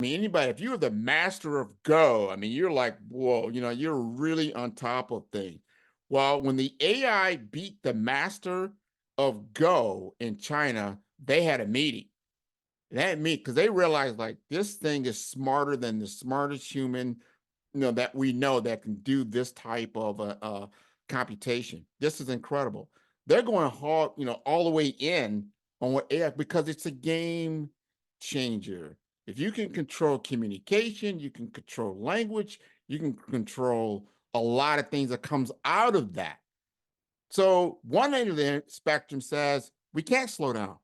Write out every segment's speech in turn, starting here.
mean, anybody, if you're the master of Go, I mean, you're like, whoa, you're really on top of things. Well, when the AI beat the master of Go in China, they had a meeting. That me because they realized like this thing is smarter than the smartest human, that we know that can do this type of computation. This is incredible. They're going hard, all the way in on what AI because it's a game changer. If you can control communication, you can control language, you can control a lot of things that comes out of that. So one end of the spectrum says we can't slow down.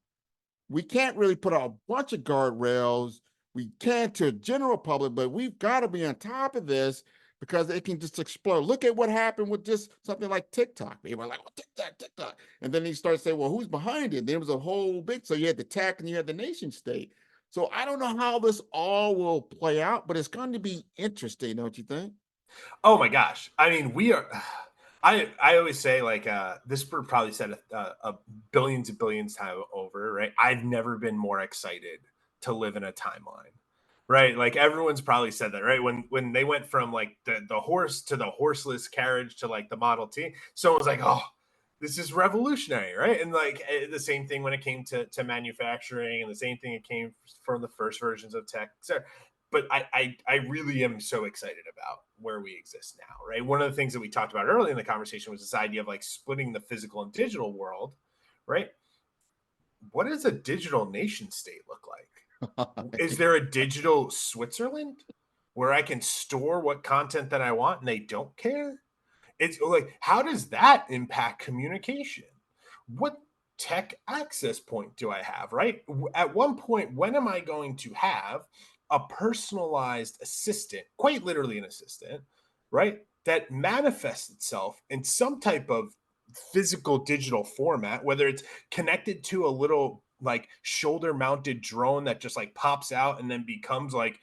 We can't really put a bunch of guardrails. We can to the general public, but we've got to be on top of this because it can just explode. Look at what happened with just something like TikTok. People are like, oh, TikTok, TikTok. And then they start saying, well, who's behind it? There was a whole big, so you had the tech and you had the nation state. So I don't know how this all will play out, but it's going to be interesting, don't you think? Oh my gosh. I mean, we are. I always say like this bird probably said a billions and billions time over, right? I've never been more excited to live in a timeline, right? Like everyone's probably said that, right? When they went from like the horse to the horseless carriage to like the Model T, someone's like, oh, this is revolutionary, right? And like the same thing when it came to manufacturing, and the same thing it came from the first versions of tech, etc. But I really am so excited about where we exist now, right? One of the things that we talked about early in the conversation was this idea of like splitting the physical and digital world, right? What does a digital nation state look like? Is there a digital Switzerland where I can store what content that I want and they don't care? It's like, how does that impact communication? What tech access point do I have, right? At one point, when am I going to have a personalized assistant, quite literally an assistant, right? That manifests itself in some type of physical digital format, whether it's connected to a little like shoulder mounted drone that just like pops out and then becomes like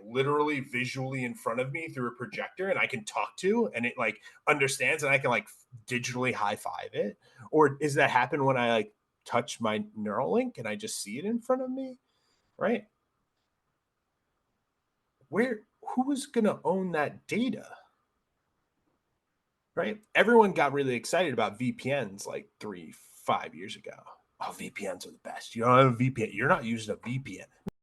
literally visually in front of me through a projector and I can talk to and it like understands and I can like digitally high five it? Or is that happen when I like touch my neural link and I just see it in front of me? Right? Where who's gonna own that data? Right? Everyone got really excited about VPNs like 3, 5 years ago. Oh, VPNs are the best. You don't have a VPN. You're not using a VPN.